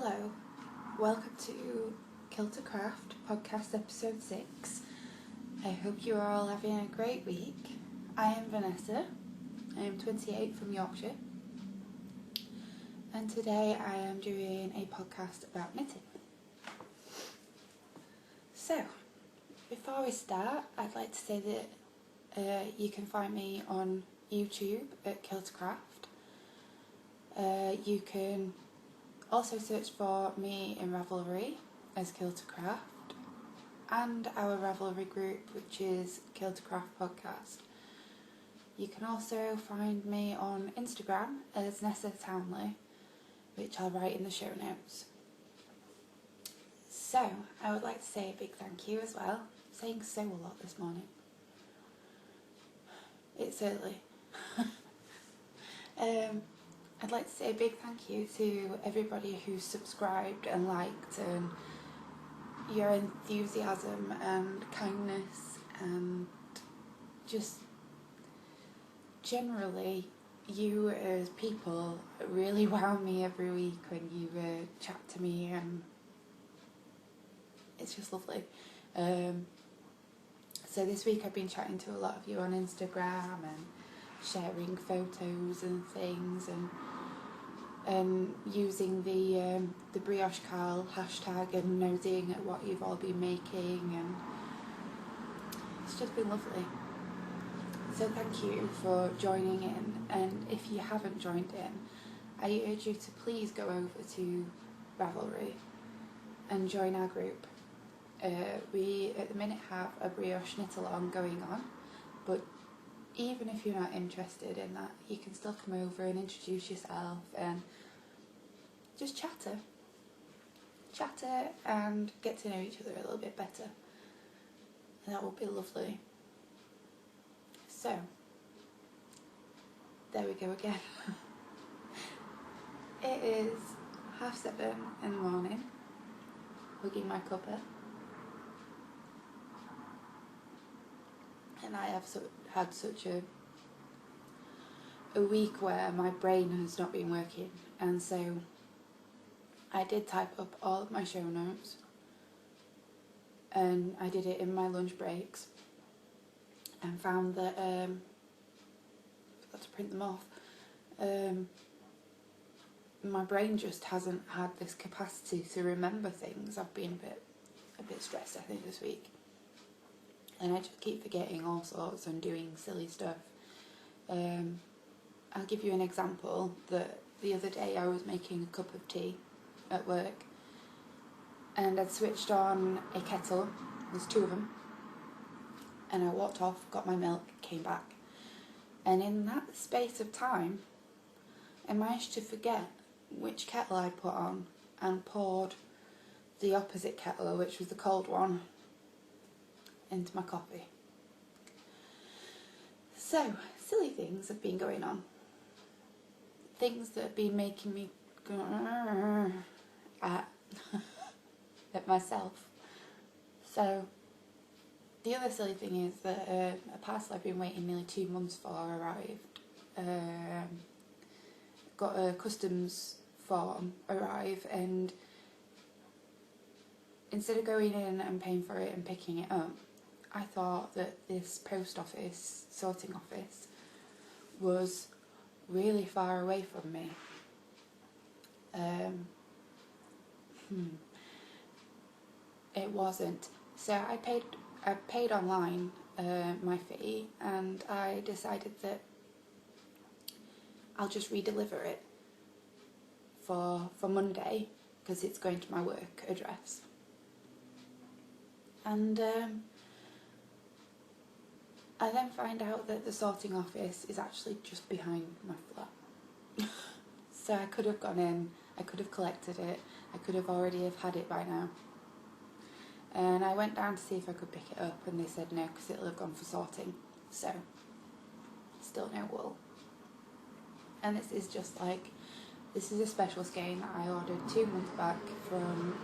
Hello, welcome to Killtocraft Podcast Episode 6. I hope you are all having a great week. I am Vanessa. I am 28 from Yorkshire. And today I am doing a podcast about knitting. So, before we start, I'd like to say that you can find me on YouTube at Killtocraft. You can also search for me in Ravelry as Killtocraft and our Ravelry Group, which is Killtocraft Podcast. You can also find me on Instagram as Nessa Townley, which I'll write in the show notes. So, I would like to say a big thank you as well. I'm saying so a lot this morning. It's early. I'd like to say a big thank you to everybody who subscribed and liked, and your enthusiasm and kindness and just generally you as people really wow me every week when you chat to me, and it's just lovely. So this week I've been chatting to a lot of you on Instagram and sharing photos and things, and using the Brioche hashtag and nosing at what you've all been making, and it's just been lovely. So thank you for joining in, and if you haven't joined in, I urge you to please go over to Ravelry and join our group. We at the minute have a Brioche knit along going on, but even if you're not interested in that, you can still come over and introduce yourself and just chatter and get to know each other a little bit better. And that would be lovely. So, there we go again. It is 7:30 in the morning, hugging my cuppa, and I have had such a week where my brain has not been working, and so I did type up all of my show notes, and I did it in my lunch breaks, and found that forgot to print them off. My brain just hasn't had this capacity to remember things. I've been a bit stressed, I think, this week. And I just keep forgetting all sorts and doing silly stuff. I'll give you an example. That the other day I was making a cup of tea at work, and I'd switched on a kettle. There's two of them. And I walked off, got my milk, came back. And in that space of time, I managed to forget which kettle I put on and poured the opposite kettle, which was the cold one, into my coffee. So, silly things have been going on. Things that have been making me go at myself. So, the other silly thing is that a parcel I've been waiting nearly 2 months for arrived. Got a customs form arrive, and instead of going in and paying for it and picking it up, I thought that this post office, sorting office, was really far away from me. It wasn't. So I paid online my fee, and I decided that I'll just re-deliver it for Monday, because it's going to my work address. And I then find out that the sorting office is actually just behind my flat. So I could have gone in, I could have collected it, I could have already have had it by now. And I went down to see if I could pick it up, and they said no, because it'll have gone for sorting. So, still no wool. And this is a special skein that I ordered 2 months back from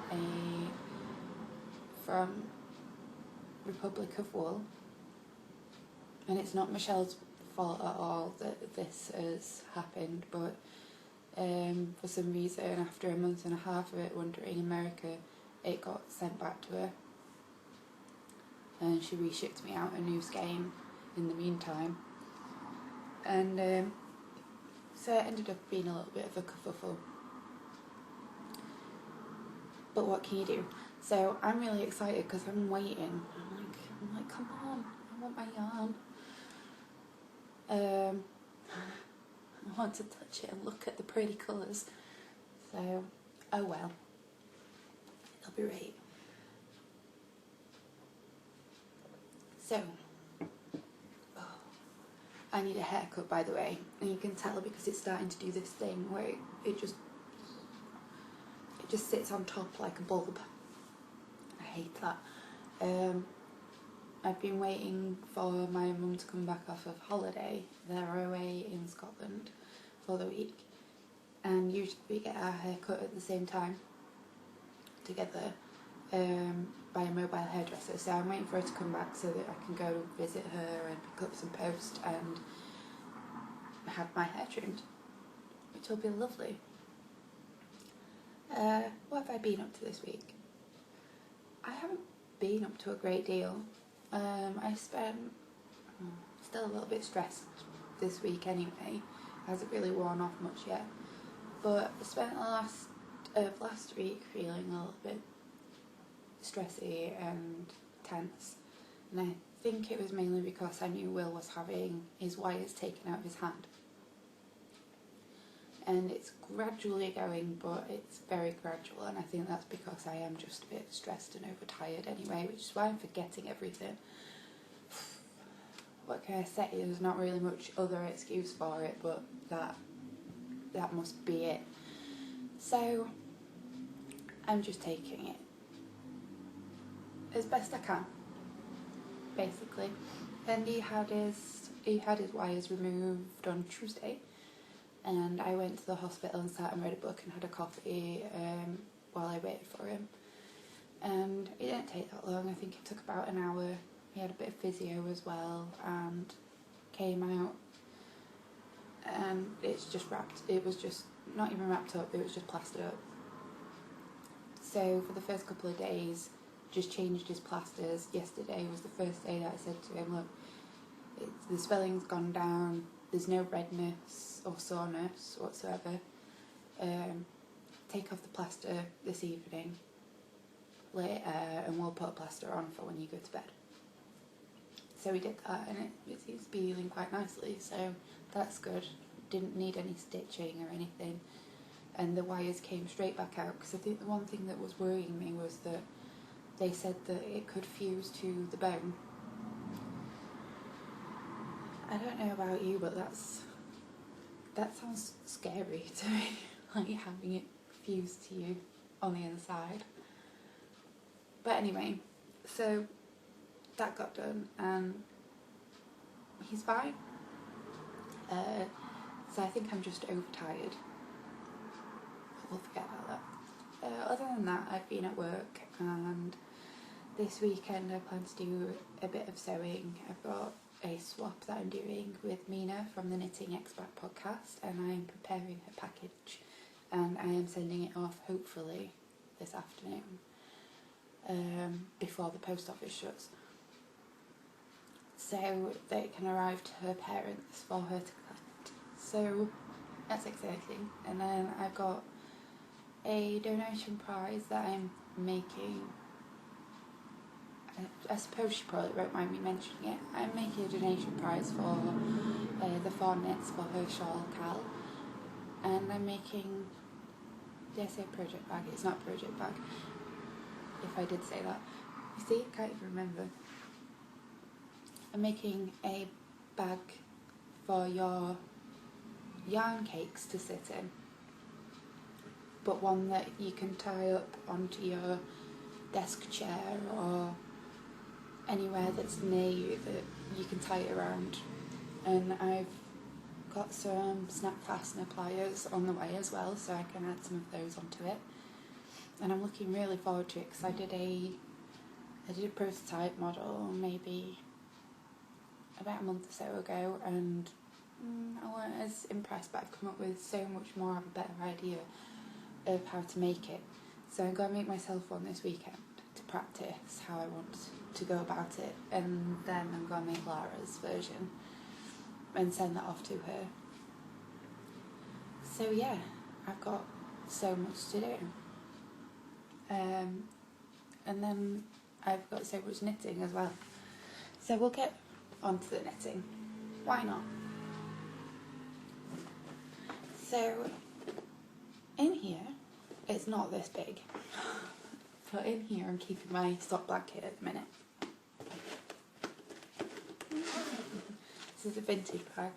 Republic of Wool. And it's not Michelle's fault at all that this has happened, but For some reason, after a month and a half of it wandering in America, it got sent back to her, and she reshipped me out a new skein in the meantime, and so it ended up being a little bit of a kerfuffle. But what can you do? So I'm really excited because I'm waiting. I'm like, come on, I want my yarn. I want to touch it and look at the pretty colours. So, oh well, it'll be right. So, I need a haircut, by the way, and you can tell because it's starting to do this thing where it just sits on top like a bulb. I hate that. I've been waiting for my mum to come back off of holiday. They're away in Scotland for the week, and usually we get our hair cut at the same time together by a mobile hairdresser. So I'm waiting for her to come back so that I can go visit her and pick up some post and have my hair trimmed, which will be lovely. What have I been up to this week? I haven't been up to a great deal. I spent still a little bit stressed this week anyway. Hasn't really worn off much yet, but I spent the last week feeling a little bit stressy and tense, and I think it was mainly because I knew Will was having his wires taken out of his hand. And it's gradually going, but it's very gradual, and I think that's because I am just a bit stressed and overtired anyway, which is why I'm forgetting everything. What can I say? There's not really much other excuse for it, but that must be it. So I'm just taking it as best I can, basically. And he had his wires removed on Tuesday. And I went to the hospital and sat and read a book and had a coffee while I waited for him. And it didn't take that long. I think it took about an hour. He had a bit of physio as well and came out. And it's just wrapped. It was just not even wrapped up. It was just plastered up. So for the first couple of days, just changed his plasters. Yesterday was the first day that I said to him, look, the swelling's gone down. There's no redness or soreness whatsoever. Take off the plaster this evening later, and we'll put a plaster on for when you go to bed. So we did that, and it seems to be healing quite nicely, so that's good. Didn't need any stitching or anything, and the wires came straight back out, because I think the one thing that was worrying me was that they said that it could fuse to the bone. I don't know about you, but that sounds scary to me, like having it fused to you on the inside. But anyway, so that got done, and he's fine. So I think I'm just overtired. We'll forget about that. Other than that, I've been at work, and this weekend I plan to do a bit of sewing. I've got a swap that I'm doing with Mina from the Knitting Expat podcast, and I'm preparing her package, and I am sending it off hopefully this afternoon before the post office shuts, so that it can arrive to her parents for her to collect. So that's exciting. And then I've got a donation prize that I'm making. I suppose she probably won't mind me mentioning it. I'm making a donation prize for the 4 knits for her shawl, Cal. And I'm making, did I say project bag? It's not project bag, if I did say that. You see, I can't even remember. I'm making a bag for your yarn cakes to sit in, but one that you can tie up onto your desk chair or anywhere that's near you that you can tie it around. And I've got some snap fastener pliers on the way as well, so I can add some of those onto it. And I'm looking really forward to it, because I did a prototype model maybe about a month or so ago, and I weren't as impressed, but I've come up with so much more of a better idea of how to make it. So I'm going to make myself one this weekend to practice how I want to go about it, and then I'm going to make Lara's version and send that off to her. So yeah, I've got so much to do. And then I've got so much knitting as well. So we'll get onto the knitting. Why not? So in here, it's not this big. But in here I'm keeping my sock blanket at the minute. This is a vintage bag.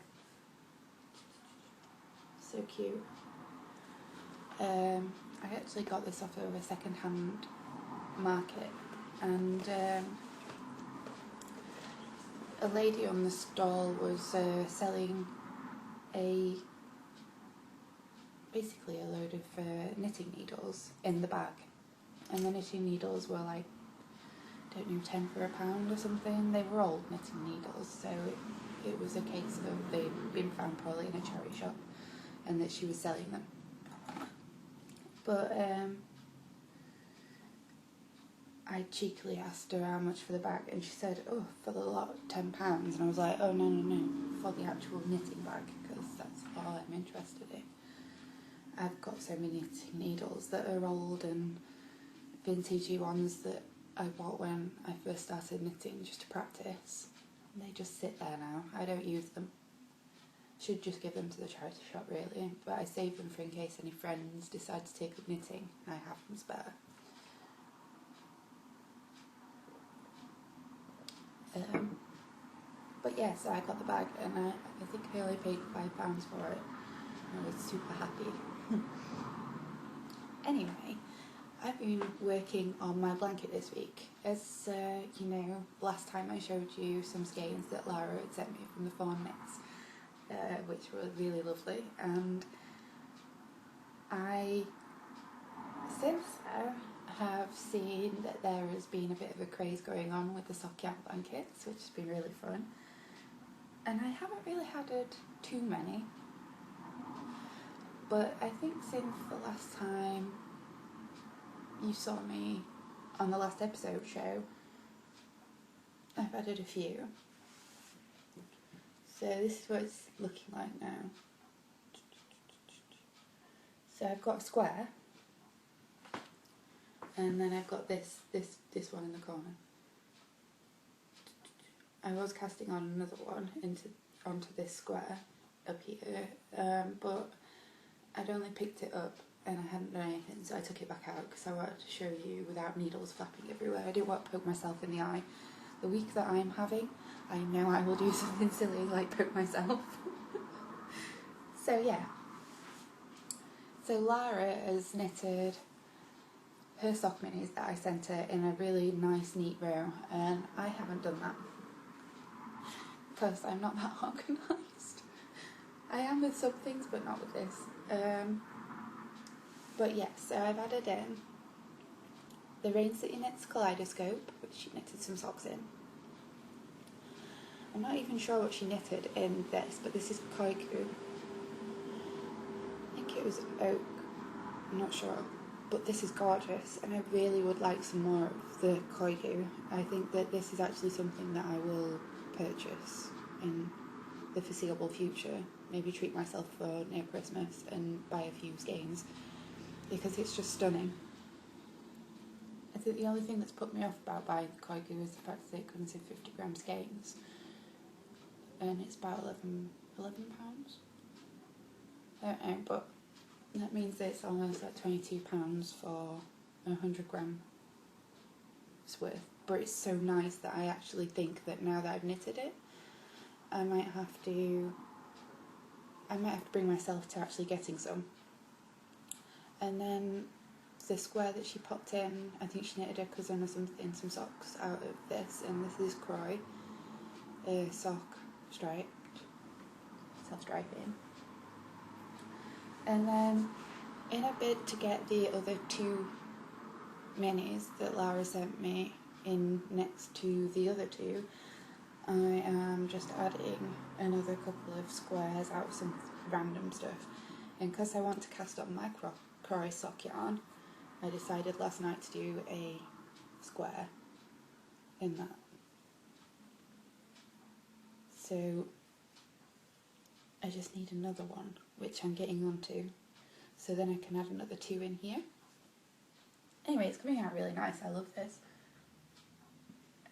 So cute. I actually got this off of a second-hand market, and a lady on the stall was selling basically a load of knitting needles in the bag, and the knitting needles were like, I don't know, 10 for £1 or something. They were old knitting needles, so it was a case of they'd been found probably in a charity shop and that she was selling them. But I cheekily asked her how much for the bag, and she said, oh, for the lot, £10. And I was like, oh, no, for the actual knitting bag, because that's all I'm interested in. I've got so many knitting needles that are old and vintagey ones that I bought when I first started knitting just to practice. And they just sit there now. I don't use them. Should just give them to the charity shop, really, but I save them for in case any friends decide to take up knitting. I have them spare. But yeah, so I got the bag, and I think I only paid £5 for it. I was super happy. Anyway, I've been working on my blanket this week. As you know, last time I showed you some skeins that Lara had sent me from the Fawn Knits, which were really lovely, and I since then have seen that there has been a bit of a craze going on with the sock yarn blankets, which has been really fun, and I haven't really had too many, but I think since the last time you saw me on the last episode show, I've added a few. So this is what it's looking like now. So I've got a square, and then I've got this one in the corner. I was casting on another one onto this square up here, but I'd only picked it up and I hadn't done anything, so I took it back out because I wanted to show you without needles flapping everywhere. I didn't want to poke myself in the eye. The week that I'm having, I know I will do something silly like poke myself. So yeah. So Lara has knitted her sock minis that I sent her in a really nice neat row, and I haven't done that because I'm not that organised. I am with some things but not with this. But yes, so I've added in the Rain City Knits Kaleidoscope, which she knitted some socks in. I'm not even sure what she knitted in this, but this is Koiku. I think it was oak, I'm not sure. But this is gorgeous, and I really would like some more of the Koiku. I think that this is actually something that I will purchase in the foreseeable future. Maybe treat myself for near Christmas and buy a few skeins, because it's just stunning. I think the only thing that's put me off about buying the Koiku is the fact that it comes in 50-gram skeins, and it's about £11. I don't know, but that means that it's almost like £22 for 100-gram worth. But it's so nice that I actually think that now that I've knitted it, I might have to bring myself to actually getting some. And then the square that she popped in, I think she knitted her cousin or something some socks out of this, and this is Croy sock self-striping. And then in a bid to get the other two minis that Lara sent me in next to the other two, I am just adding another couple of squares out of some random stuff, and because I want to cast on my crochet sock yarn, I decided last night to do a square in that. So I just need another one, which I'm getting onto, so then I can add another 2 in here. Anyway, it's coming out really nice. I love this,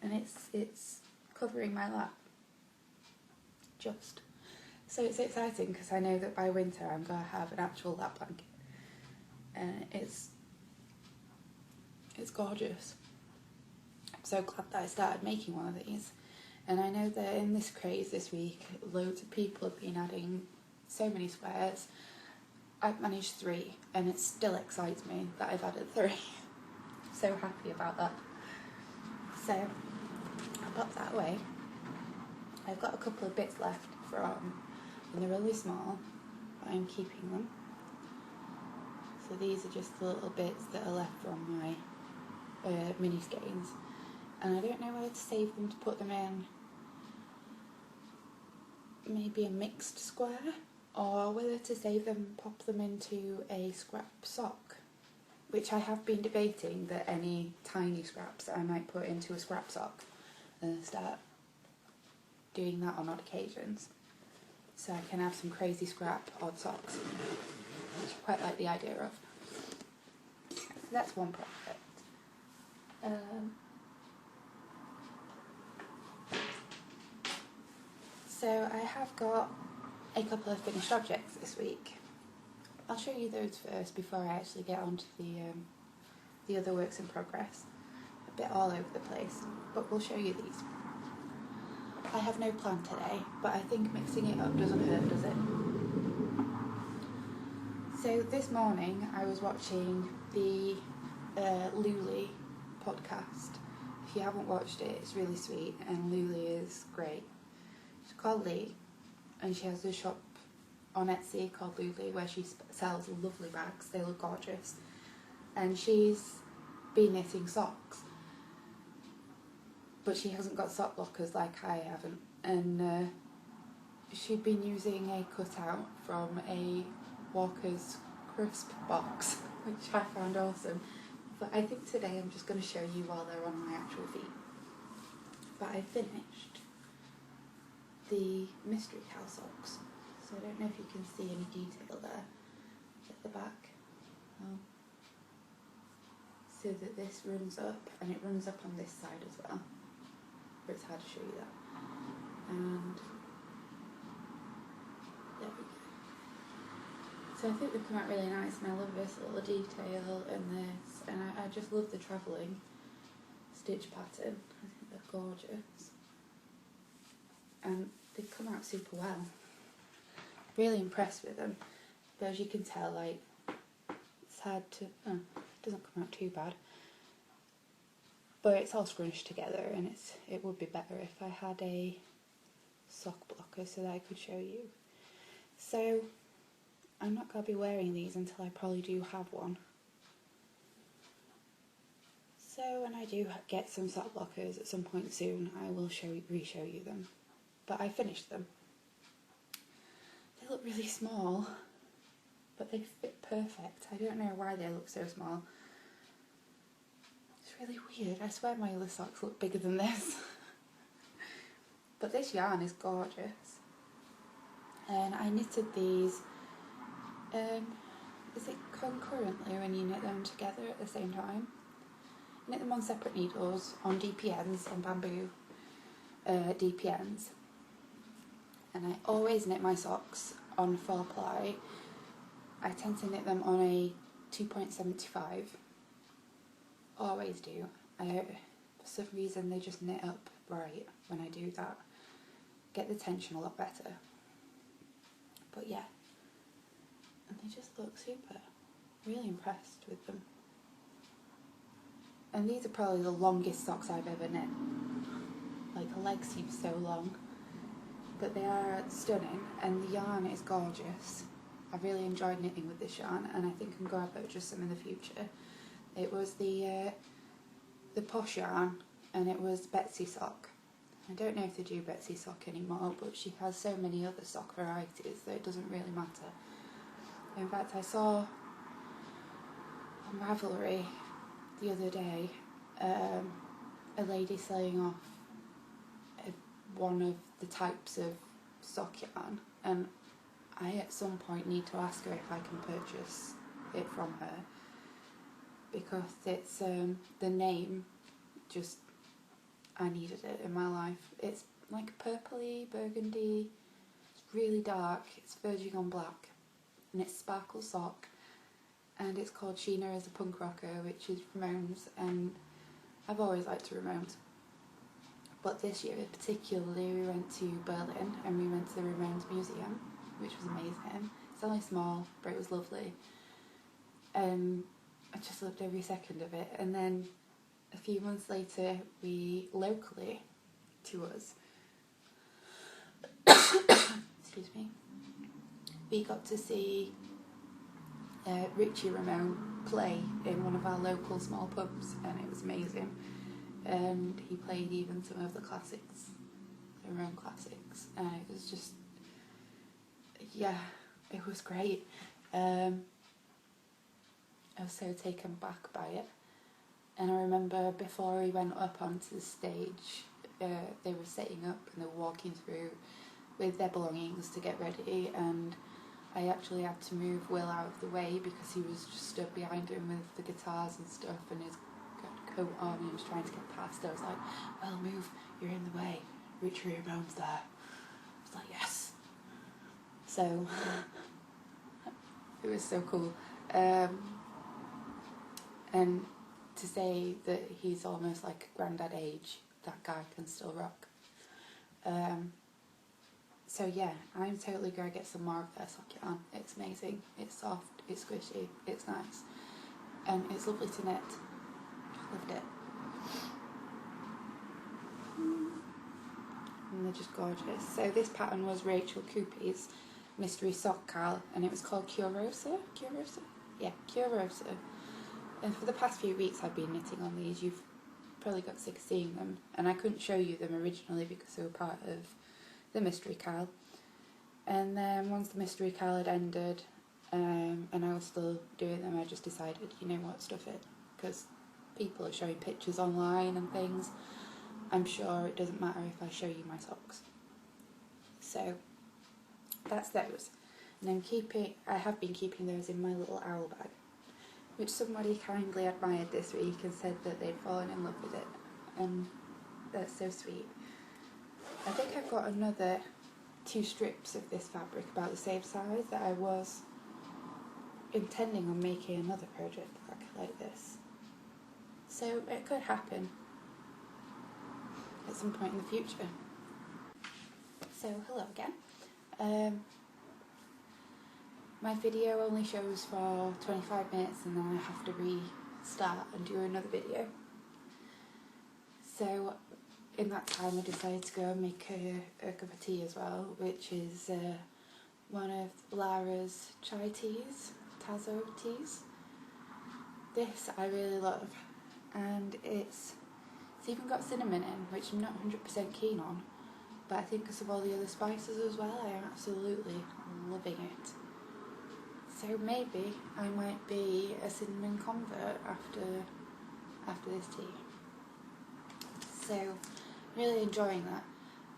and it's covering my lap. Just so it's exciting because I know that by winter I'm going to have an actual lap blanket, and it's gorgeous. I'm so glad that I started making one of these. And I know that in this craze this week, loads of people have been adding so many squares. I've managed 3, and it still excites me that I've added 3. So happy about that. So I'll pop that away. I've got a couple of bits left from, and they're really small, but I'm keeping them. So these are just the little bits that are left from my mini skeins. And I don't know whether to save them to put them in maybe a mixed square, or whether to save them, pop them into a scrap sock, which I have been debating that any tiny scraps I might put into a scrap sock and start doing that on odd occasions, so I can have some crazy scrap odd socks, which I quite like the idea of. So that's one project. So I have got a couple of finished objects this week. I'll show you those first before I actually get on to the other works in progress. A bit all over the place, but we'll show you these. I have no plan today, but I think mixing it up doesn't hurt, does it? So this morning I was watching the Ravlery podcast. If you haven't watched it, it's really sweet, and Ravlery is great. She's called Lee, and she has a shop on Etsy called Ravlery where she sells lovely bags. They look gorgeous, and she's been knitting socks, but she hasn't got sock blockers like I haven't, and she'd been using a cutout from a Walker's crisp box, which I found awesome. But I think today I'm just going to show you while they're on my actual feet. But I finished the mystery cow socks, so I don't know if you can see any detail there at the back. Oh. So that this runs up, and it runs up on this side as well, but it's hard to show you that. And there we go. So I think they've come out really nice, and I love this little detail in this, and I just love the travelling stitch pattern. I think they're gorgeous, and they've come out super well. Really impressed with them, but as you can tell, like, it's hard to, it doesn't come out too bad, but it's all scrunched together, and it would be better if I had a sock blocker so that I could show you. So I'm not going to be wearing these until I probably do have one. So when I do get some sock blockers at some point soon, I will re-show you them. But I finished them. They look really small, but they fit perfect. I don't know why they look so small. It's really weird. I swear my other socks look bigger than this. But this yarn is gorgeous. And I knitted these, is it concurrently when you knit them together at the same time? Knit them on separate needles, on DPNs, on bamboo DPNs. And I always knit my socks on 4-ply. I tend to knit them on a 2.75. Always do. For some reason they just knit up right when I do that. Get the tension a lot better. But yeah. And they just look super. Really impressed with them. And these are probably the longest socks I've ever knit. Like, the legs seem so long. But they are stunning, and the yarn is gorgeous. I really enjoyed knitting with this yarn, and I think I'm going to purchase some in the future. It was the Posh yarn, and it was Betsy sock. I don't know if they do Betsy sock anymore, but she has so many other sock varieties that it doesn't really matter. In fact, I saw on Ravelry the other day a lady selling off one of the types of sock yarn, and I at some point need to ask her if I can purchase it from her, because it's the name just, I needed it in my life. It's like purpley, burgundy, it's really dark, it's verging on black, and it's sparkle sock, and it's called Sheena as a Punk Rocker, which is Ramones, and I've always liked Ramones. But this year particularly we went to Berlin and we went to the Ramones Museum, which was amazing. It's only small, but it was lovely. I just loved every second of it. And then a few months later, we locally to us, excuse me, we got to see Richie Ramone play in one of our local small pubs, and it was amazing. And he played even some of the classics, the Ramone classics, and it was just, yeah, it was great. I was so taken back by it. And I remember before we went up onto the stage, they were setting up and they were walking through with their belongings to get ready, and I actually had to move Will out of the way because he was just stood behind him with the guitars and stuff and his coat on, and he was trying to get past. I was like, well, move, you're in the way, Richie Ramone's there. I was like, yes. So it was so cool. And to say that he's almost like granddad age, that guy can still rock. So yeah, I'm totally going to get some more of their sock yarn. It's amazing, it's soft, it's squishy, it's nice, and it's lovely to knit. Loved it. And they're just gorgeous. So this pattern was Rachel Coopy's Mystery Sock Carl, and it was called Curiosa? Yeah, Curiosa. And for the past few weeks I've been knitting on these. You've probably got sick of seeing them, and I couldn't show you them originally because they were part of the Mystery Carl. And then once the Mystery Carl had ended, and I was still doing them, I just decided, you know what, stuff it, because people are showing pictures online and things. I'm sure it doesn't matter if I show you my socks. So that's those. And I have been keeping those in my little owl bag, which somebody kindly admired this week and said that they'd fallen in love with it, and that's so sweet. I think I've got another 2 strips of this fabric about the same size that I was intending on making another project back like this. So it could happen at some point in the future. So hello again. My video only shows for 25 minutes and then I have to restart and do another video. So in that time I decided to go and make a cup of tea as well, which is one of Lara's chai teas, Tazo teas. This I really love, and it's even got cinnamon in, which I'm not 100% keen on, but I think because of all the other spices as well, I am absolutely loving it. So maybe I might be a cinnamon convert after this tea. So really enjoying that.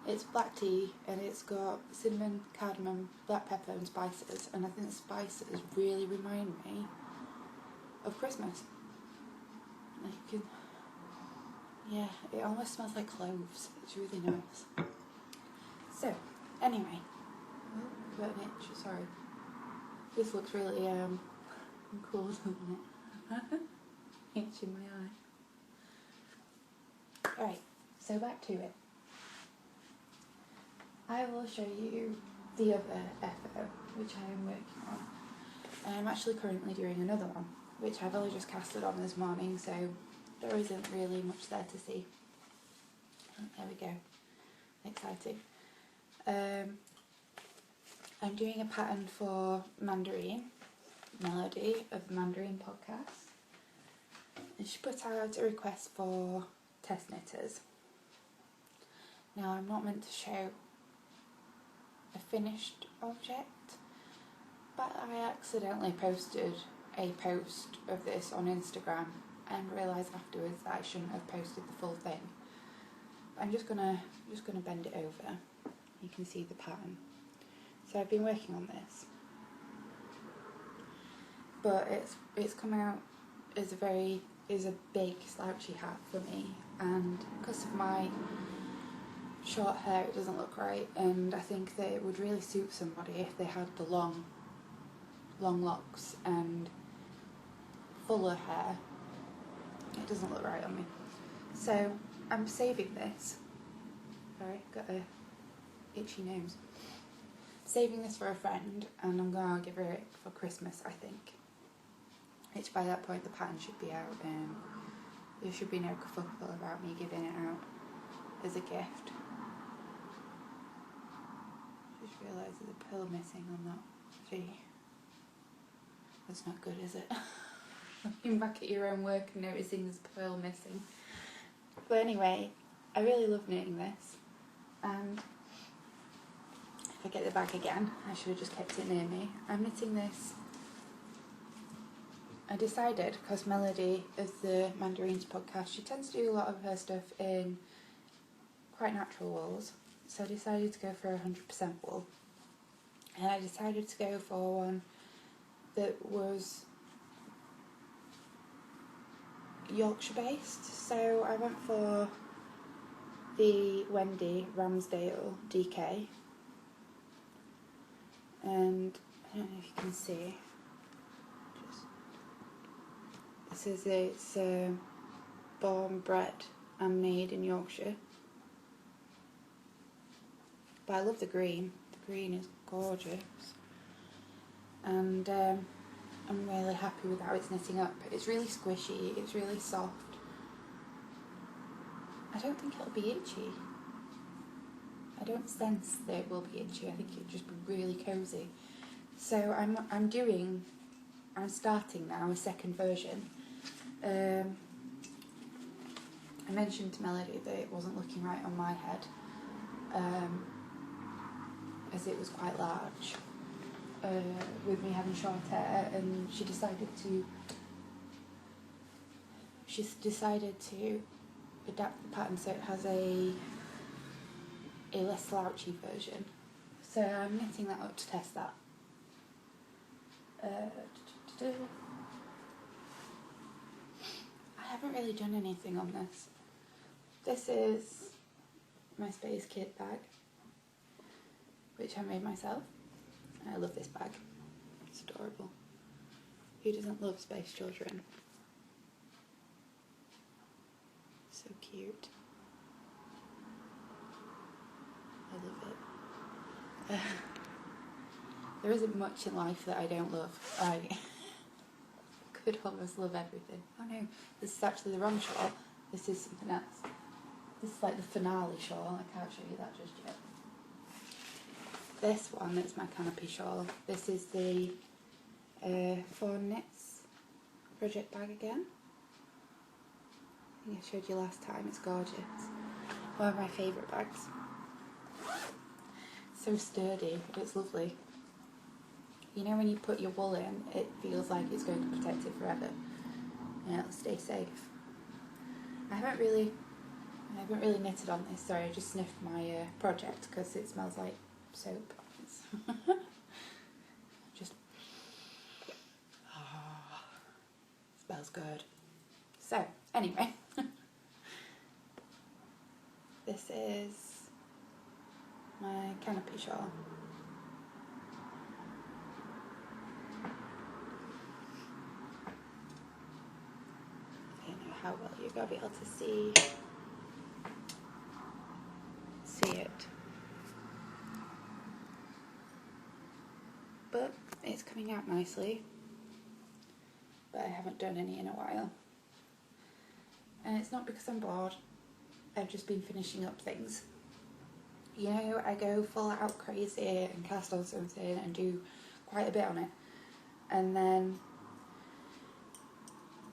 It's black tea and it's got cinnamon, cardamom, black pepper and spices, and I think the spices really remind me of Christmas. Yeah, it almost smells like cloves. It's really nice. So, anyway, got an itch, sorry. This looks really cool, doesn't it? Itch in my eye. Alright, so back to it. I will show you the other FO, which I am working on. And I'm actually currently doing another one, which I've only just casted on this morning, so there isn't really much there to see. There we go. Exciting. I'm doing a pattern for Mandarin, Melody of the Mandarin podcast. And she put out a request for test knitters. Now, I'm not meant to show a finished object, but I accidentally posted a post of this on Instagram and realised afterwards that I shouldn't have posted the full thing. I'm just gonna bend it over. You can see the pattern. So I've been working on this, but it's come out as a big slouchy hat for me, and because of my short hair it doesn't look right, and I think that it would really suit somebody if they had the long locks and fuller hair. It doesn't look right on me. So I'm saving this. Sorry, got a itchy nose. Saving this for a friend, and I'm gonna give her it for Christmas, I think. Which by that point the pattern should be out, and there should be no kerfuffle about me giving it out as a gift. Just realised there's a pill missing on that. Gee, that's not good, is it? Looking back at your own work and noticing there's a pearl missing. But anyway, I really love knitting this, and if I get the bag again, I should have just kept it near me. I'm knitting this. I decided, because Melody is the Mandarins podcast, she tends to do a lot of her stuff in quite natural wools, so I decided to go for 100% wool. And I decided to go for one that was Yorkshire based, so I went for the Wendy Ramsdale DK, and I don't know if you can see, it says it's born, bred and made in Yorkshire, but I love the green is gorgeous, and I'm really happy with how it's knitting up. It's really squishy, it's really soft. I don't think it'll be itchy. I don't sense that it will be itchy. I think it'll just be really cosy. So I'm starting now a second version. I mentioned to Melody that it wasn't looking right on my head, as it was quite large. With me having short hair, and she decided to adapt the pattern so it has a less slouchy version. So I'm knitting that up to test that. I haven't really done anything on this. This is my Space Kid bag, which I made myself. I love this bag. It's adorable. Who doesn't love space children? So cute. I love it. There isn't much in life that I don't love. I could almost love everything. Oh no, this is actually the wrong shawl. This is something else. This is like the finale shawl. I can't show you that just yet. This one is my canopy shawl. This is the Four Knits project bag again. I think I showed you last time. It's gorgeous. One of my favourite bags. So sturdy. It's lovely. You know when you put your wool in, it feels like it's going to protect it forever, and it'll stay safe. I haven't really knitted on this. Sorry, I just sniffed my project because it smells like soap. Just smells good. So anyway, this is my canopy shawl. I don't know how well you're gonna be able to see it. But it's coming out nicely, but I haven't done any in a while, and it's not because I'm bored. I've just been finishing up things. You know, I go full out crazy and cast on something and do quite a bit on it, and then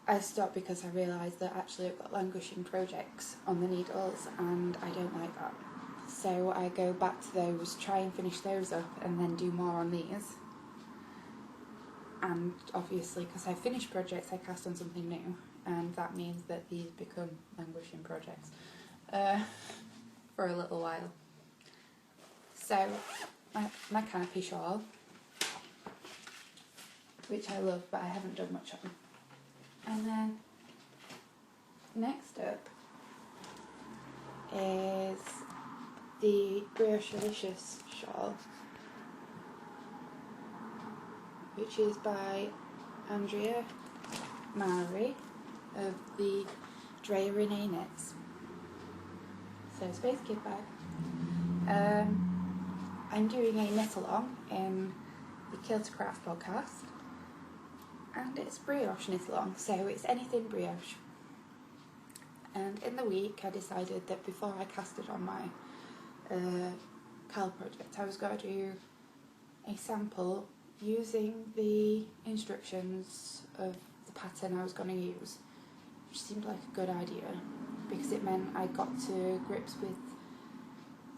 I stop because I realise that actually I've got languishing projects on the needles, and I don't like that. So I go back to those, try and finish those up, and then do more on these. And obviously, because I finish projects, I cast on something new, and that means that these become languishing projects for a little while. So, my canopy shawl, which I love, but I haven't done much on. And then, next up is the Brioche Delicious shawl, which is by Andrea Mowry of the Ravlery knits. So Space Kid bag. I'm doing a knit along in the Killtocraft podcast, and it's brioche knit along, so it's anything brioche. And in the week I decided that before I casted on my Cal project, I was going to do a sample using the instructions of the pattern I was going to use, which seemed like a good idea because it meant I got to grips with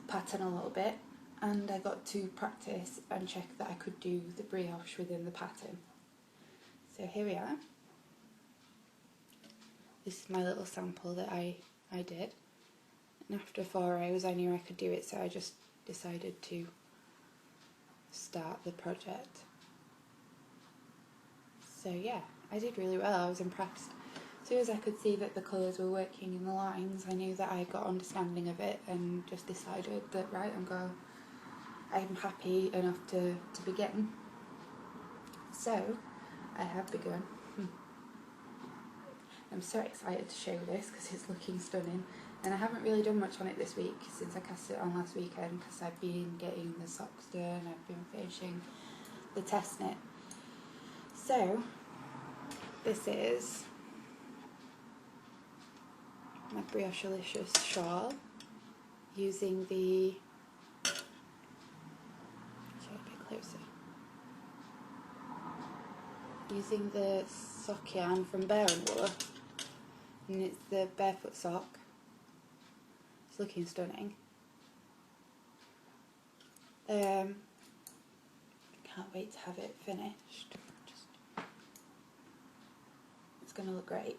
the pattern a little bit, and I got to practice and check that I could do the brioche within the pattern. So here we are. This is my little sample that I did, and after 4 hours I knew I could do it, so I just decided to start the project. So yeah, I did really well. I was impressed. As soon as I could see that the colours were working in the lines, I knew that I got understanding of it, and just decided that right, I'm happy enough to begin. So I have begun. I'm so excited to show this because it's looking stunning, and I haven't really done much on it this week since I cast it on last weekend because I've been getting the socks done, I've been finishing the test knit. So this is my Brioche Delicious shawl using the, show a bit closer, using the sock yarn from Bear and Wool, and it's the barefoot sock. It's looking stunning. Can't wait to have it finished. It's going to look great.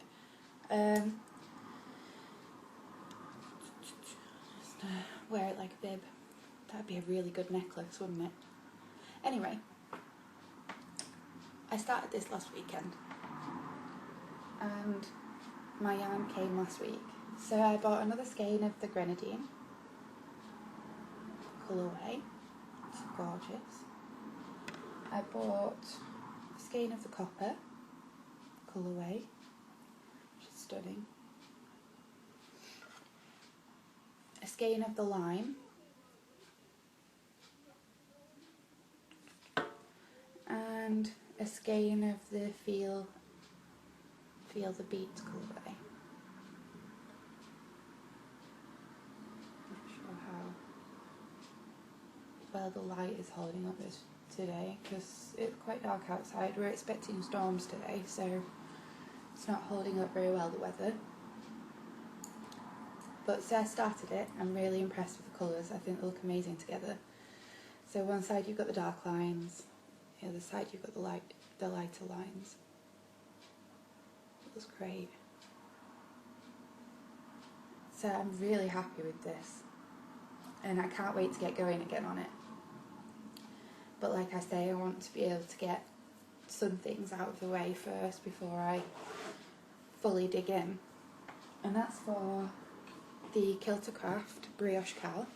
Wear it like a bib. That'd be a really good necklace, wouldn't it? Anyway, I started this last weekend, and my yarn came last week. So I bought another skein of the Grenadine colourway. It's gorgeous. I bought a skein of the Copper colourway, which is stunning. A skein of the Lime, and a skein of the Feel the Beat colourway. Not sure how well the light is holding up this today because it's quite dark outside. We're expecting storms today, so it's not holding up very well, the weather. But so I started it. I'm really impressed with the colours. I think they look amazing together. So one side you've got the dark lines, the other side you've got the lighter lines. It looks great. So I'm really happy with this, and I can't wait to get going again on it. But like I say, I want to be able to get some things out of the way first before I fully dig in. And that's for the Killtocraft Brioche Cal.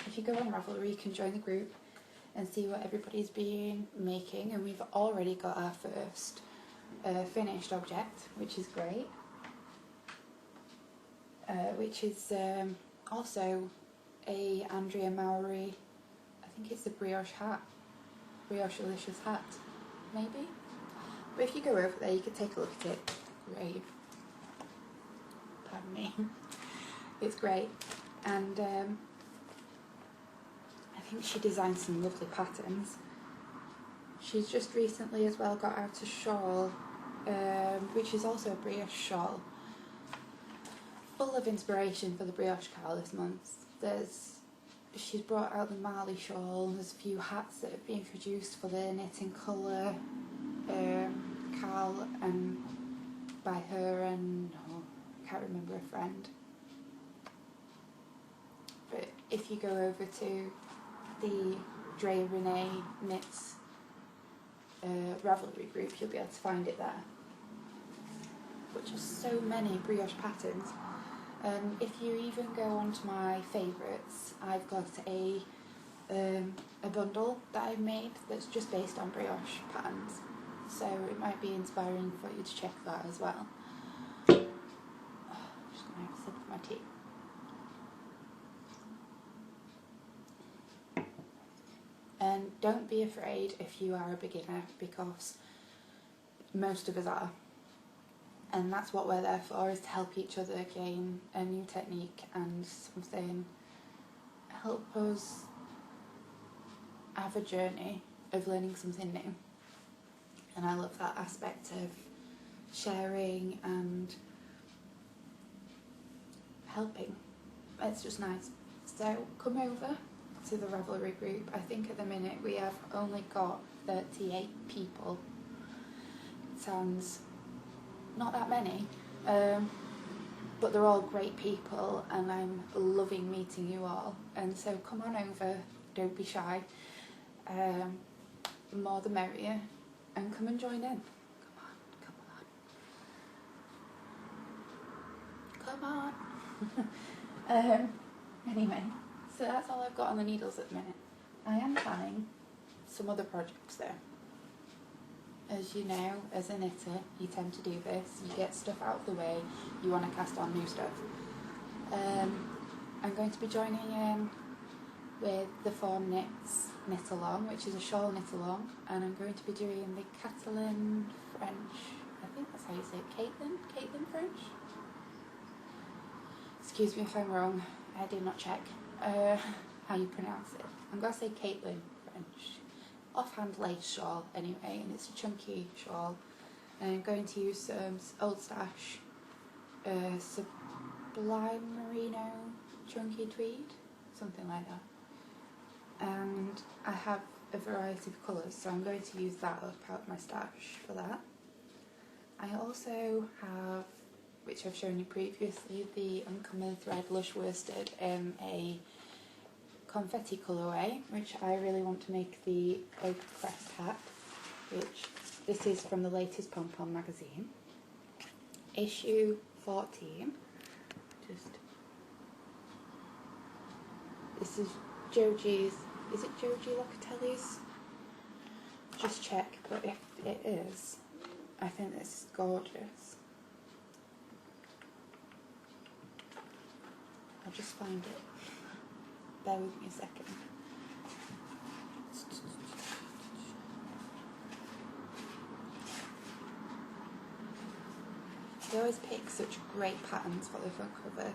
If you go on Ravelry, you can join the group and see what everybody's been making, and we've already got our first finished object, which is great. Which is also a Andrea Mowry, I think it's a Brioche hat, Brioche Delicious hat, maybe? But if you go over there, you can take a look at it. Great. Pardon me. It's great. And I think she designed some lovely patterns. She's just recently as well got out a shawl, which is also a brioche shawl, full of inspiration for the Brioche Cal this month. she's brought out the Marley shawl, and there's a few hats that have been produced for the knitting colour, Carl, and by her and, I can't remember a friend. But if you go over to the Drea Renee Knits Ravelry Group, you'll be able to find it there. Which are so many brioche patterns. If you even go on to my favourites, I've got a bundle that I've made that's just based on brioche patterns. So it might be inspiring for you to check that as well. Just going to have a sip of my tea. And don't be afraid if you are a beginner, because most of us are. And that's what we're there for, is to help each other gain a new technique and something, help us have a journey of learning something new. And I love that aspect of sharing and helping. It's just nice. So come over to the Ravelry Group. I think at the minute we have only got 38 people. It sounds not that many, but they're all great people, and I'm loving meeting you all. And so come on over, don't be shy, more the merrier, and come and join in. Come on. Anyway, so that's all I've got on the needles at the minute. I am planning some other projects though. As you know, as a knitter, you tend to do this. You get stuff out of the way, you want to cast on new stuff. I'm going to be joining in with the Form Knits Knit Along, which is a shawl knit along, and I'm going to be doing the Catalan French. I think that's how you say it. Caitlin French? Excuse me if I'm wrong, I did not check how you pronounce it. I'm going to say Caitlin French. Offhand lace shawl anyway, and it's a chunky shawl. And I'm going to use some Old Stash Sublime Merino chunky tweed, something like that. And I have a variety of colours, so I'm going to use that up out my stash for that. I also have, which I've shown you previously, the Uncommon Thread Lush Worsted in a confetti colourway, which I really want to make the Oak Crest hat, which this is from the latest Pom Pom magazine, issue 14. This is Joji's, is it Joji Locatelli's? Just check, but if it is, I think this is gorgeous. I'll just find it. Bear with me a second. They always pick such great patterns for the front cover.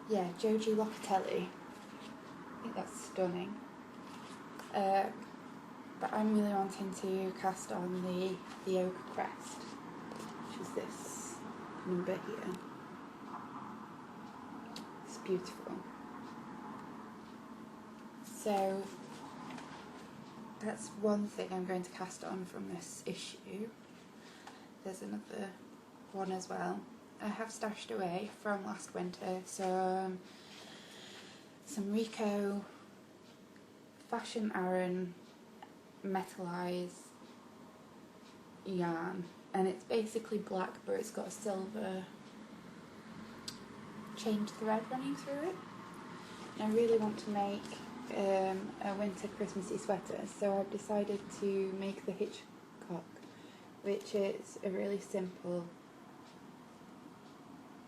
Yeah, Joji Locatelli. I think that's stunning. But I'm really wanting to cast on the Oak Crest, which is this number here. It's beautiful. So that's one thing I'm going to cast on from this issue. There's another one as well. I have stashed away from last winter some Rico Fashion Aran metallized yarn, and it's basically black but it's got a silver chain thread running through it. And I really want to make a winter Christmassy sweater, so I've decided to make the Hitchcock, which is a really simple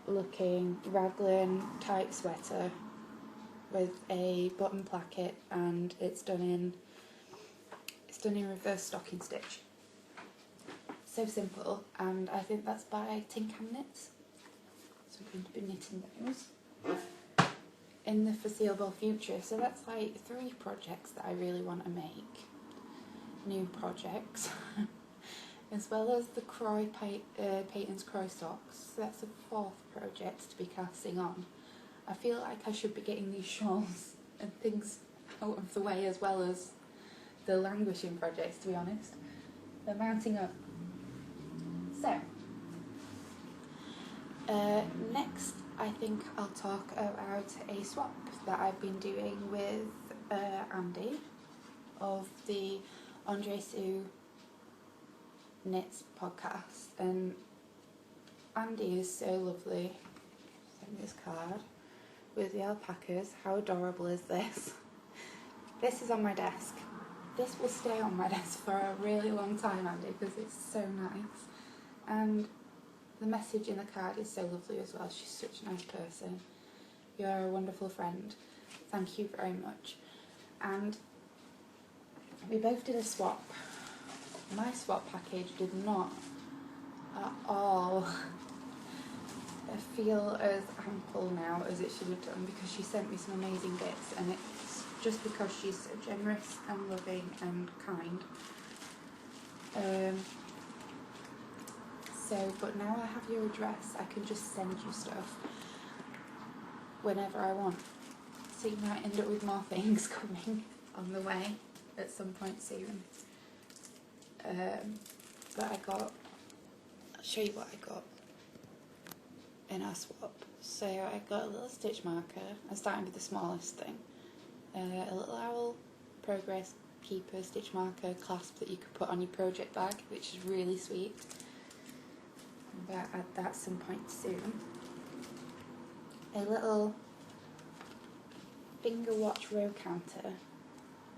looking raglan type sweater with a button placket, and it's done in reverse stocking stitch. So simple, and I think that's by Tin Can Knits, so I'm going to be knitting those in the foreseeable future. So that's like 3 projects that I really want to make, new projects, as well as the Peyton's Croy socks. So that's a 4th project to be casting on. I feel like I should be getting these shawls and things out of the way as well as the languishing projects, to be honest. They're mounting up. So, next I think I'll talk about a swap that I've been doing with Andy of the Andre Sue Knits podcast. And Andy is so lovely. He sent me this card with the alpacas. How adorable is this? This is on my desk. This will stay on my desk for a really long time, Andy, because it's so nice. And the message in the card is so lovely as well. She's such a nice person. You're a wonderful friend. Thank you very much. And we both did a swap. My swap package did not at all feel as ample now as it should have done, because she sent me some amazing bits, and it's just because she's so generous and loving and kind. But now I have your address, I can just send you stuff whenever I want. So you might end up with more things coming on the way at some point soon. But I'll show you what I got in our swap. So I got a little stitch marker. I'm starting with the smallest thing. A little owl progress keeper stitch marker clasp that you could put on your project bag, which is really sweet. I'll add that at some point soon. A little finger watch row counter,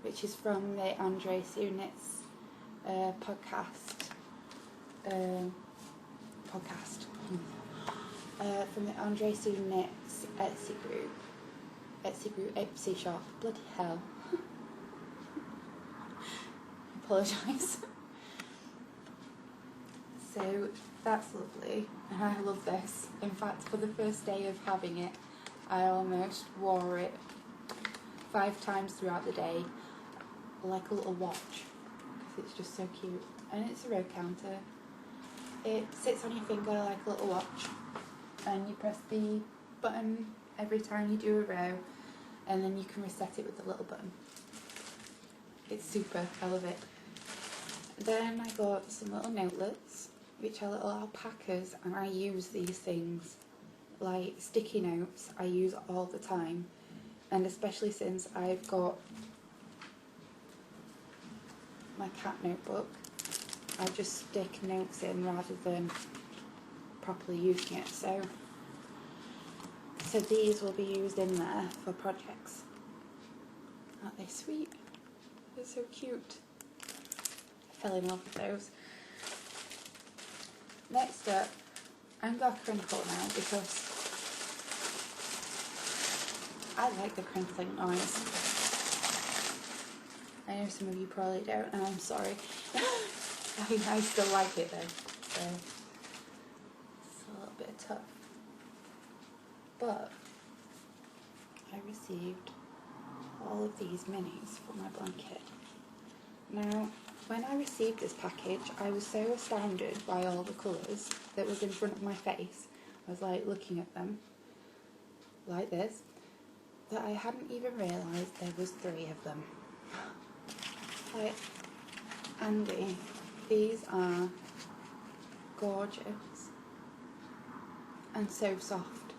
which is from the Andre Sue Knits podcast. From the Andre Sue Knits Etsy shop. Bloody hell. Apologise. So that's lovely, and I love this. In fact, for the first day of having it, I almost wore it 5 times throughout the day, like a little watch, because it's just so cute. And it's a row counter. It sits on your finger like a little watch, and you press the button every time you do a row, and then you can reset it with the little button. It's super, I love it. Then I got some little notelets, which are little alpacas, and I use these things like sticky notes. I use all the time, and especially since I've got my cat notebook, I just stick notes in rather than properly using it. So these will be used in there for projects. Aren't they sweet? They're so cute. I fell in love with those. Next up, I'm going to crinkle now because I like the crinkling noise. I know some of you probably don't, and I'm sorry. I still like it though, so it's a little bit tough. But I received all of these minis for my blanket. Now, when I received this package, I was so astounded by all the colours that was in front of my face. I was like looking at them like this, that I hadn't even realised there was 3 of them. Like, Andy, these are gorgeous and so soft.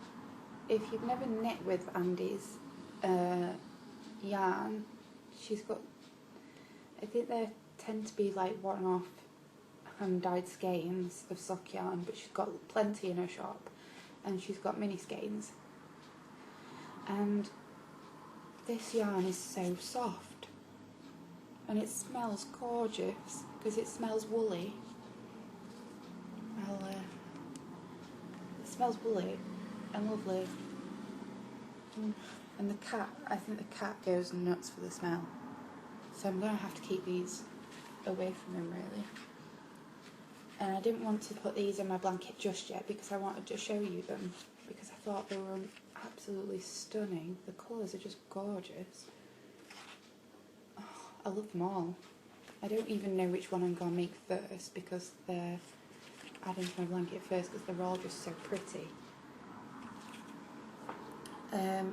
If you've never knit with Andy's yarn, she's got, I think they tend to be like one-off hand-dyed skeins of sock yarn, but she's got plenty in her shop, and she's got mini skeins. And this yarn is so soft, and it smells gorgeous because it smells woolly. It smells woolly and lovely. And the cat, I think the cat goes nuts for the smell. So I'm going to have to keep these away from him, really. And I didn't want to put these in my blanket just yet because I wanted to show you them, because I thought they were absolutely stunning. The colours are just gorgeous. Oh, I love them all. I don't even know which one I'm going to make first because they're adding to my blanket first, because they're all just so pretty.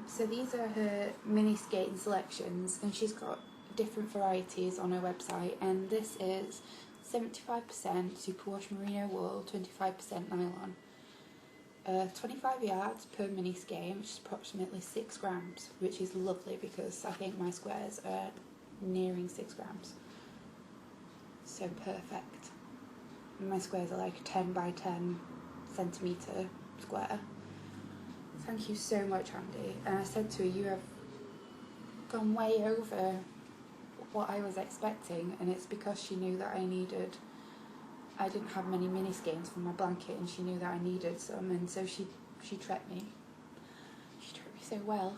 So these are her mini skating selections, and she's got different varieties on her website, and this is 75% superwash merino wool, 25% nylon. 25 yards per mini skein, which is approximately 6 grams, which is lovely because I think my squares are nearing 6 grams. So perfect. My squares are like a 10 by 10 centimetre square. Thank you so much, Andy. And I said to her, you have gone way over what I was expecting, and it's because she knew that I didn't have many mini skeins for my blanket, and she knew that I needed some, and so she treated me. She treated me so well.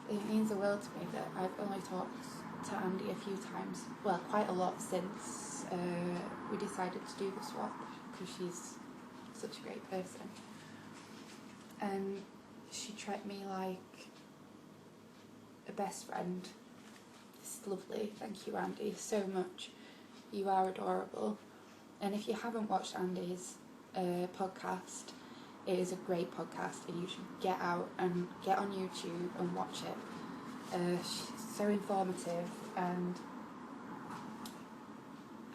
It means the world to me that I've only talked to Andy a few times, well, quite a lot since we decided to do the swap, because she's such a great person. And she treated me like a best friend. It's lovely. Thank you, Andy, so much. You are adorable. And if you haven't watched Andy's podcast, it is a great podcast, and you should get out and get on YouTube and watch it. She's so informative, and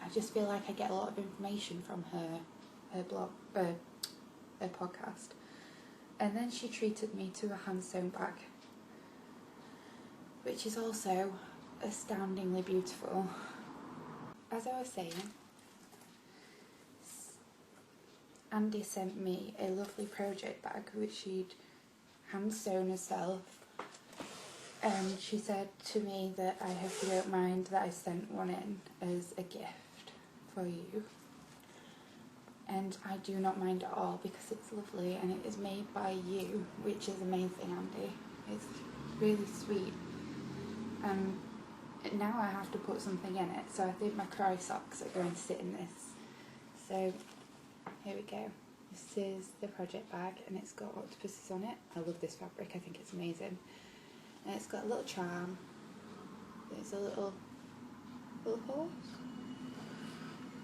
I just feel like I get a lot of information from her blog, her podcast. And then she treated me to a hand sewn bag, which is also astoundingly beautiful. As I was saying, Andy sent me a lovely project bag which she'd hand sewn herself, and she said to me that I hope you don't mind that I sent one in as a gift for you. And I do not mind at all, because it's lovely and it is made by you, which is amazing, Andy. It's really sweet. And now I have to put something in it, so I think my cry socks are going to sit in this. So here we go. This is the project bag, and it's got octopuses on it. I love this fabric, I think it's amazing. And it's got a little charm. There's a little horse.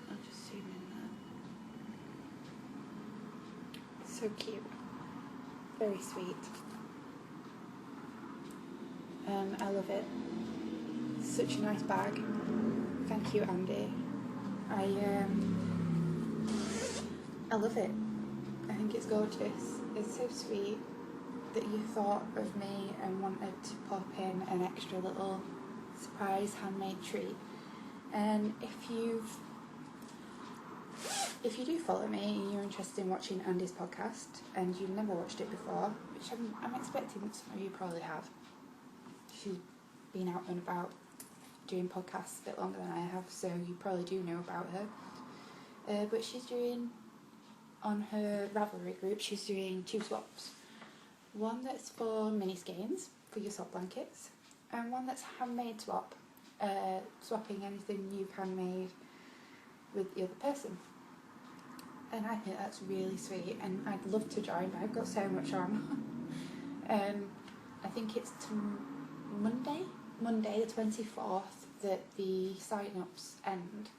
I'll just zoom in there. So cute. Very sweet. I love it. Such a nice bag. Thank you, Andy. I love it. I think it's gorgeous. It's so sweet that you thought of me and wanted to pop in an extra little surprise handmade treat. And if you do follow me and you're interested in watching Andy's podcast and you've never watched it before, which I'm expecting some of you probably have. She's been out and about doing podcasts a bit longer than I have, so you probably do know about her. But she's doing, on her Ravelry group, she's doing 2 swaps. One that's for mini skeins, for your sock blankets, and one that's handmade swap, swapping anything you've handmade with the other person. And I think that's really sweet, and I'd love to join, but I've got so much on. I think it's Monday the 24th that the sign-ups end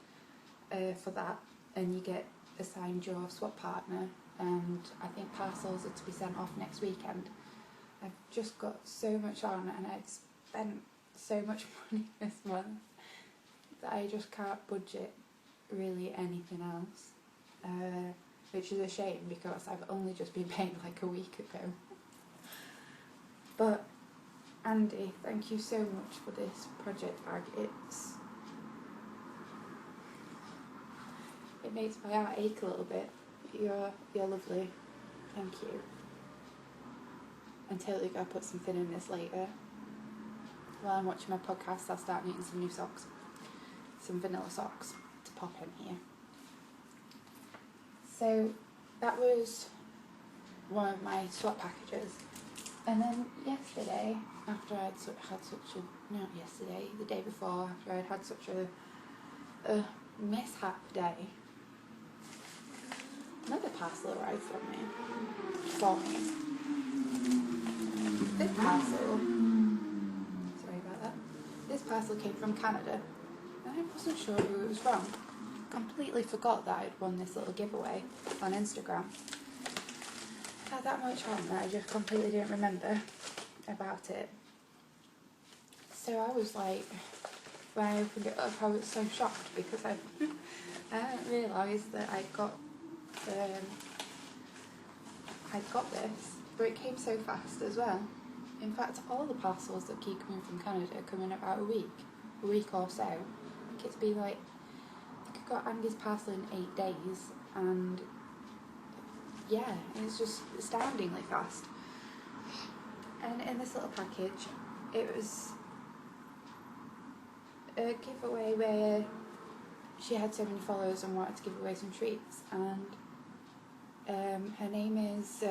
for that, and you get assigned your swap partner, and I think parcels are to be sent off next weekend. I've just got so much on, and I've spent so much money this month that I just can't budget really anything else, which is a shame because I've only just been paid like a week ago. But Andy, thank you so much for this project bag. It makes my heart ache a little bit. You're lovely. Thank you. I'm totally going to put something in this later. While I'm watching my podcast, I'll start knitting some new socks. Some vanilla socks to pop in here. So that was one of my swap packages. And then yesterday, after I'd had such a, not yesterday, the day before, after I'd had such a mishap day, another parcel arrived for me. This parcel, sorry about that, this parcel came from Canada, and I wasn't sure who it was from. Completely forgot that I'd won this little giveaway on Instagram. had that much on that I just completely didn't remember about it. So I was like, when I opened it up, I was so shocked because I hadn't realised that I'd got this, but it came so fast as well. In fact, all the parcels that keep coming from Canada come in about a week or so. I think it's been like, I think I got Andy's parcel in 8 days, and yeah, it's just astoundingly fast. And in this little package, it was a giveaway where she had so many followers and wanted to give away some treats, and her name is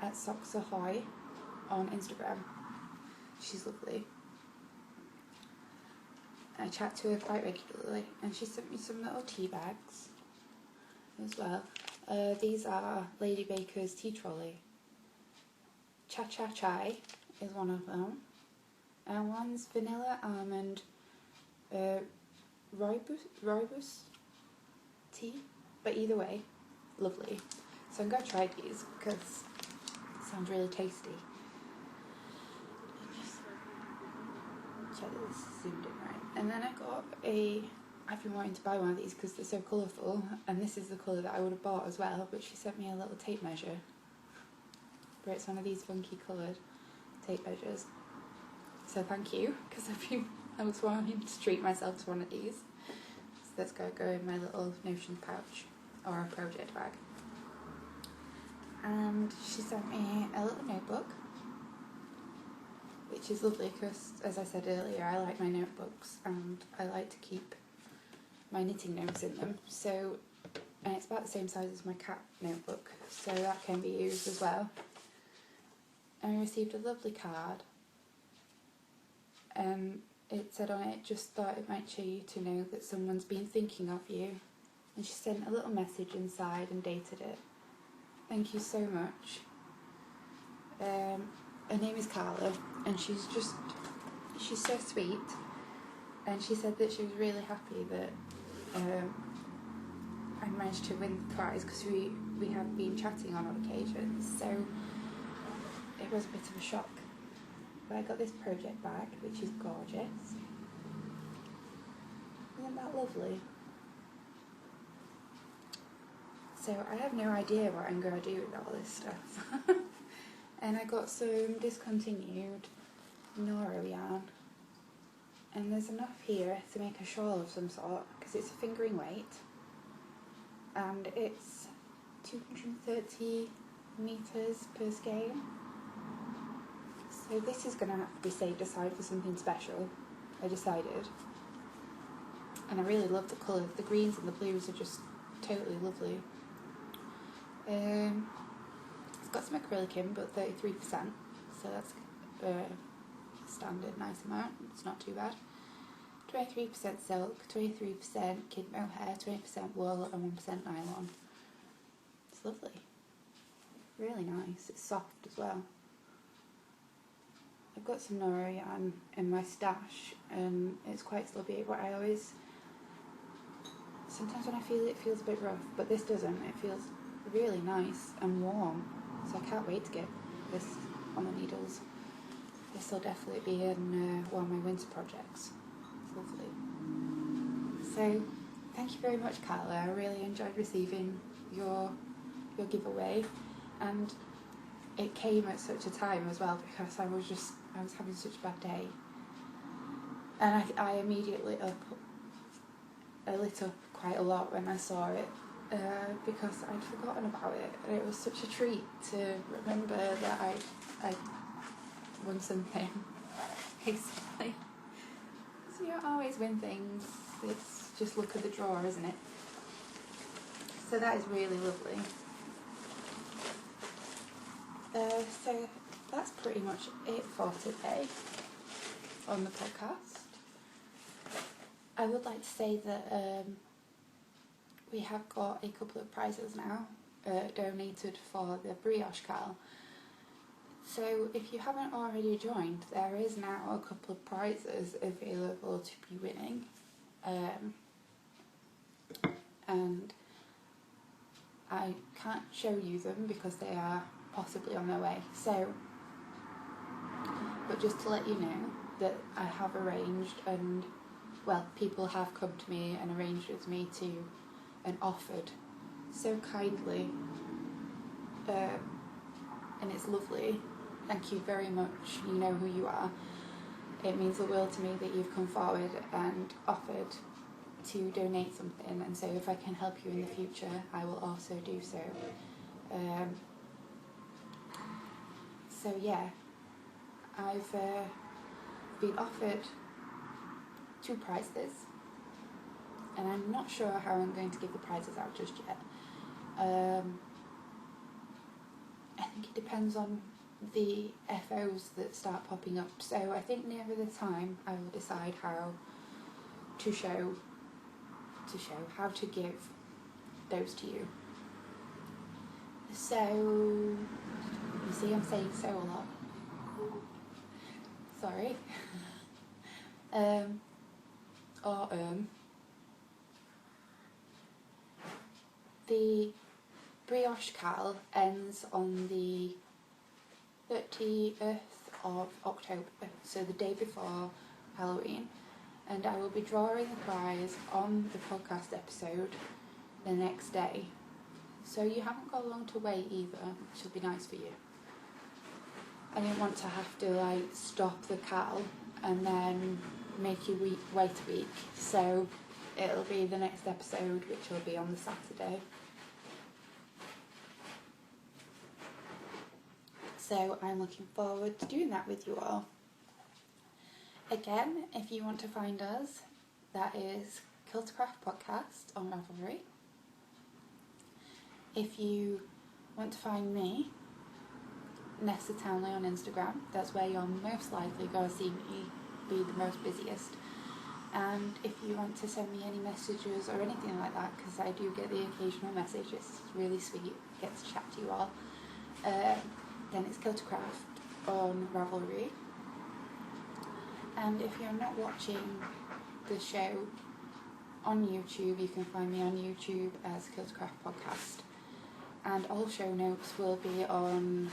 at Socks Ahoy on Instagram. She's lovely. I chat to her quite regularly, and she sent me some little tea bags as well. These are Lady Baker's tea trolley. Cha Cha Chai is one of them, and one's vanilla almond rooibos tea, but either way, lovely. So I'm going to try these because it sounds really tasty. Check that this is zoomed in right. And then I've been wanting to buy one of these because they're so colourful, and this is the colour that I would have bought as well, but she sent me a little tape measure where it's one of these funky coloured tape measures. So thank you, because I was wanting to treat myself to one of these. So that's going to go in my little Notions pouch or a project bag. And she sent me a little notebook, which is lovely because, as I said earlier, I like my notebooks and I like to keep my knitting notes in them. So, and it's about the same size as my cat notebook, so that can be used as well. And I received a lovely card. It said on it, just thought it might cheer you to know that someone's been thinking of you. And she sent a little message inside and dated it. Thank you so much. Her name is Carla, and she's so sweet. And she said that she was really happy that I managed to win the prize because we have been chatting on odd occasions. So it was a bit of a shock. But I got this project bag, which is gorgeous. Isn't that lovely? So I have no idea what I'm going to do with all this stuff. And I got some discontinued Nora yarn. And there's enough here to make a shawl of some sort, because it's a fingering weight. And it's 230 metres per skein. So this is going to have to be saved aside for something special, I decided. And I really love the colour. The greens and the blues are just totally lovely. It's got some acrylic in, but 33%, so that's a standard nice amount. It's not too bad. 23% silk, 23% kid mohair, 20% wool and 1% nylon. It's lovely. Really nice. It's soft as well. I've got some Nora yarn in my stash and it's quite slubby, but I always, sometimes when I feel it, it feels a bit rough, but this doesn't. It feels really nice and warm, so I can't wait to get this on the needles. This will definitely be in one of my winter projects. It's lovely. So thank you very much, Carla. I really enjoyed receiving your giveaway, and it came at such a time as well because I was having such a bad day, and I immediately lit up quite a lot when I saw it because I'd forgotten about it, and it was such a treat to remember that I won something, basically. So you don't always win things, it's just luck of the draw, isn't it? So that is really lovely. So that's pretty much it for today on the podcast. I would like to say that we have got a couple of prizes now donated for the Brioche Cal. So if you haven't already joined, there is now a couple of prizes available to be winning. And I can't show you them because they are possibly on their way. So, but just to let you know that I have arranged, and well, people have come to me and arranged with me to, and offered so kindly, and it's lovely. Thank you very much. You know who you are. It means the world to me that you've come forward and offered to donate something, and so if I can help you in the future, I will also do so. So yeah, I've been offered 2 prizes, and I'm not sure how I'm going to give the prizes out just yet. I think it depends on the FOs that start popping up, so I think nearer the time I will decide how to show how to give those to you. So, you see I'm saying so a lot. Sorry. The Brioche Cal ends on the 30th of October, so the day before Halloween, and I will be drawing the prize on the podcast episode the next day. So you haven't got long to wait either, which will be nice for you. I didn't want to have to stop the Cal and then make you wait a week, so it'll be the next episode, which will be on the Saturday. So I'm looking forward to doing that with you all. Again, if you want to find us, that is Killtocraft Podcast on Ravelry. If you want to find me, Nessa Townley on Instagram, that's where you're most likely going to see me be the most busiest. And if you want to send me any messages or anything like that, because I do get the occasional message, it's really sweet, get to chat to you all, then it's Killtocraft on Ravelry. And if you're not watching the show on YouTube, you can find me on YouTube as Killtocraft Podcast. And all show notes will be on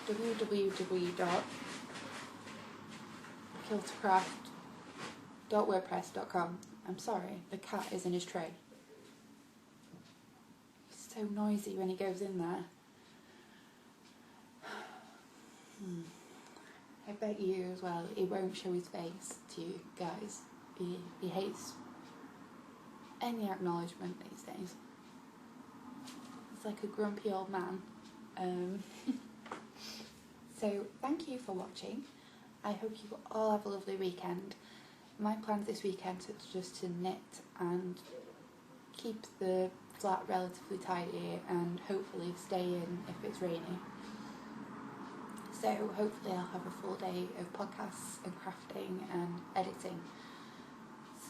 www.killtocraft.wordpress.com. I'm sorry, the cat is in his tray. He's so noisy when he goes in there. I bet you as well, he won't show his face to you guys. He hates any acknowledgement these days. He's like a grumpy old man. So thank you for watching. I hope you all have a lovely weekend. My plans this weekend is just to knit and keep the flat relatively tidy and hopefully stay in if it's rainy. So hopefully I'll have a full day of podcasts and crafting and editing.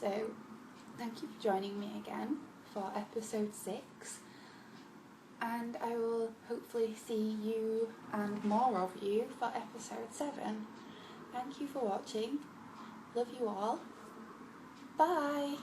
So thank you for joining me again for episode 6. And I will hopefully see you and more of you for episode 7. Thank you for watching. Love you all. Bye.